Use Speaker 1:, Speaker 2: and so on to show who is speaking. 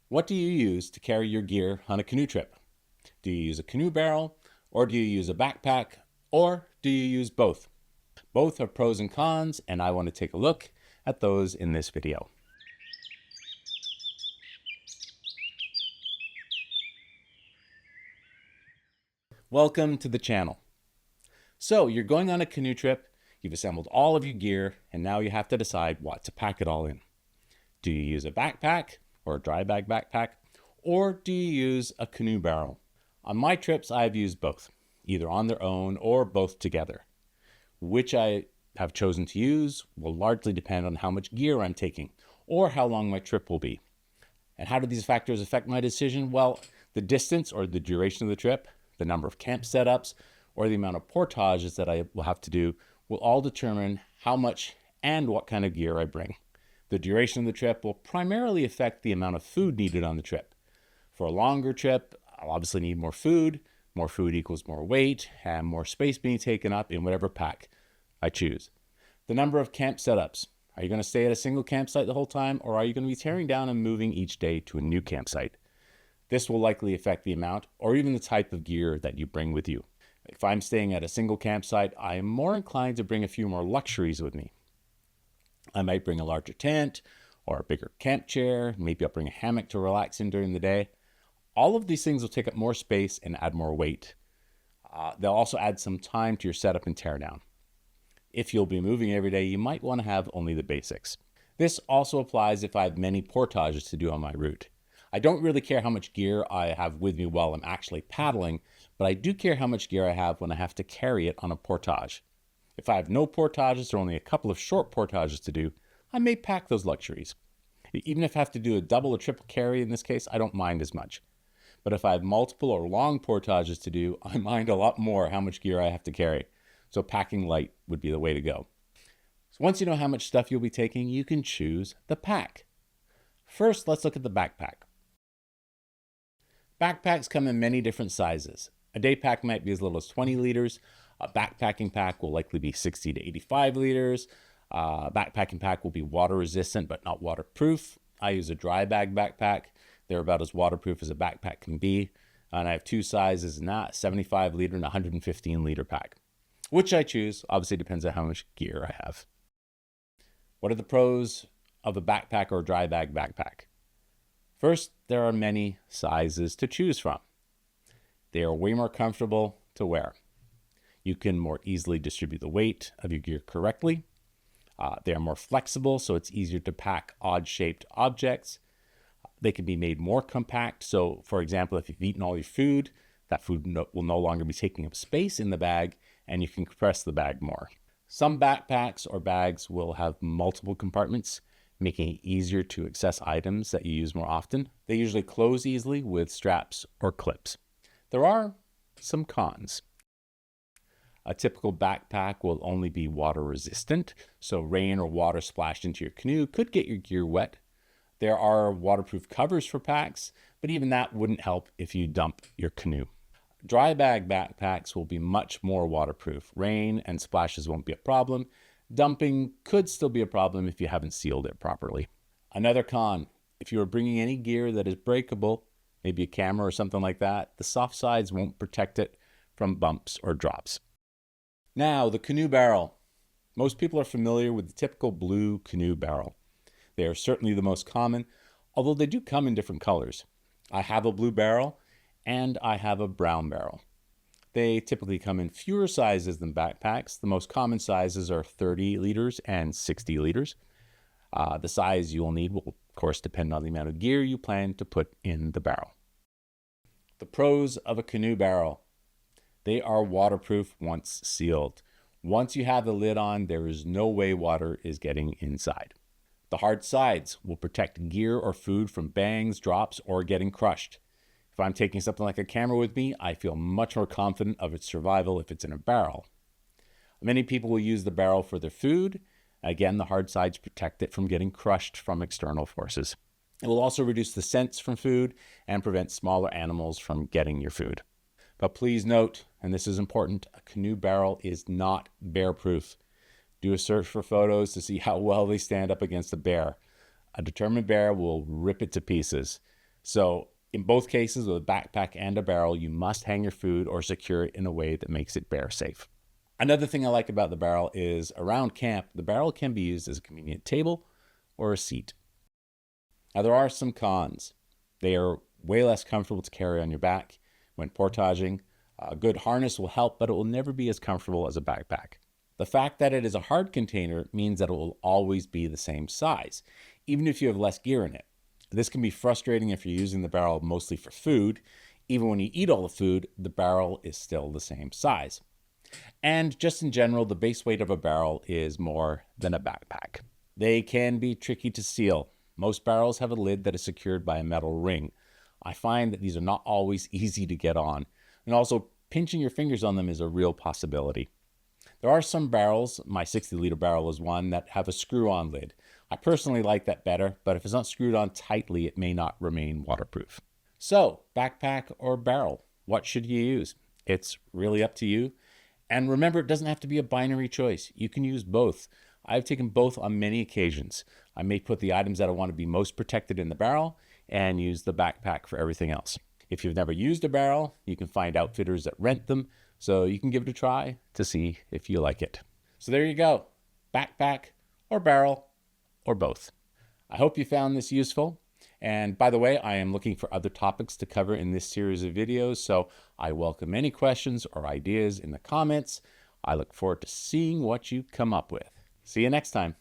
Speaker 1: What do you use to carry your gear on a canoe trip? Do you use a canoe barrel, or do you use a backpack, or do you use both? Both have pros and cons, and I want to take a look at those in this video. Welcome to the channel. So you're going on a canoe trip, you've assembled all of your gear, and now you have to decide what to pack it all in. Do you use a backpack or a dry bag backpack, or do you use a canoe barrel? On my trips, I've used both, either on their own or both together. Which I have chosen to use will largely depend on how much gear I'm taking or how long my trip will be. And how do these factors affect my decision? Well, the distance or the duration of the trip, the number of camp setups, or the amount of portages that I will have to do will all determine how much and what kind of gear I bring. The duration of the trip will primarily affect the amount of food needed on the trip. For a longer trip, I'll obviously need more food. More food equals more weight and more space being taken up in whatever pack I choose. The number of camp setups. Are you going to stay at a single campsite the whole time, or are you going to be tearing down and moving each day to a new campsite? This will likely affect the amount or even the type of gear that you bring with you. If I'm staying at a single campsite, I am more inclined to bring a few more luxuries with me. I might bring a larger tent or a bigger camp chair. Maybe I'll bring a hammock to relax in during the day. All of these things will take up more space and add more weight. They'll also add some time to your setup and teardown. If you'll be moving every day, you might want to have only the basics. This also applies if I have many portages to do on my route. I don't really care how much gear I have with me while I'm actually paddling, but I do care how much gear I have when I have to carry it on a portage. If I have no portages or only a couple of short portages to do, I may pack those luxuries. Even if I have to do a double or triple carry in this case, I don't mind as much. But if I have multiple or long portages to do, I mind a lot more how much gear I have to carry. So packing light would be the way to go. So once you know how much stuff you'll be taking, you can choose the pack. First, let's look at the backpack. Backpacks come in many different sizes. A day pack might be as little as 20 liters. A backpacking pack will likely be 60 to 85 liters. A backpacking pack will be water resistant but not waterproof. I use a dry bag backpack. They're about as waterproof as a backpack can be. And I have two sizes in that, 75 liter and 115 liter pack. Which I choose, obviously depends on how much gear I have. What are the pros of a backpack or a dry bag backpack? First, there are many sizes to choose from. They are way more comfortable to wear. You can more easily distribute the weight of your gear correctly. They are more flexible, so it's easier to pack odd-shaped objects. They can be made more compact. So, for example, if you've eaten all your food, that food will no longer be taking up space in the bag, and you can compress the bag more. Some backpacks or bags will have multiple compartments, making it easier to access items that you use more often. They usually close easily with straps or clips. There are some cons. A typical backpack will only be water resistant, so rain or water splashed into your canoe could get your gear wet. There are waterproof covers for packs, but even that wouldn't help if you dump your canoe. Dry bag backpacks will be much more waterproof. Rain and splashes won't be a problem. Dumping could still be a problem if you haven't sealed it properly. Another con, if you are bringing any gear that is breakable, maybe a camera or something like that, the soft sides won't protect it from bumps or drops. Now, the canoe barrel. Most people are familiar with the typical blue canoe barrel. They are certainly the most common, although they do come in different colors. I have a blue barrel and I have a brown barrel. They typically come in fewer sizes than backpacks. The most common sizes are 30 liters and 60 liters. The size you will need will, of course, depend on the amount of gear you plan to put in the barrel. The pros of a canoe barrel. They are waterproof once sealed. Once you have the lid on, there is no way water is getting inside. The hard sides will protect gear or food from bangs, drops, or getting crushed. If I'm taking something like a camera with me, I feel much more confident of its survival if it's in a barrel. Many people will use the barrel for their food. Again, the hard sides protect it from getting crushed from external forces. It will also reduce the scents from food and prevent smaller animals from getting your food. But please note, and this is important, a canoe barrel is not bear-proof. Do a search for photos to see how well they stand up against a bear. A determined bear will rip it to pieces. So in both cases, with a backpack and a barrel, you must hang your food or secure it in a way that makes it bear safe. Another thing I like about the barrel is around camp, the barrel can be used as a convenient table or a seat. Now, there are some cons. They are way less comfortable to carry on your back when portaging. A good harness will help, but it will never be as comfortable as a backpack. The fact that it is a hard container means that it will always be the same size, even if you have less gear in it. This can be frustrating if you're using the barrel mostly for food. Even when you eat all the food, the barrel is still the same size. And just in general, the base weight of a barrel is more than a backpack. They can be tricky to seal. Most barrels have a lid that is secured by a metal ring. I find that these are not always easy to get on. And also, pinching your fingers on them is a real possibility. There are some barrels, my 60-liter barrel is one, that have a screw-on lid. I personally like that better, but if it's not screwed on tightly, it may not remain waterproof. So, backpack or barrel, what should you use? It's really up to you. And remember, it doesn't have to be a binary choice. You can use both. I've taken both on many occasions. I may put the items that I want to be most protected in the barrel and use the backpack for everything else. If you've never used a barrel, you can find outfitters that rent them, so you can give it a try to see if you like it. So there you go, backpack or barrel or both. I hope you found this useful. And by the way, I am looking for other topics to cover in this series of videos, so I welcome any questions or ideas in the comments. I look forward to seeing what you come up with. See you next time.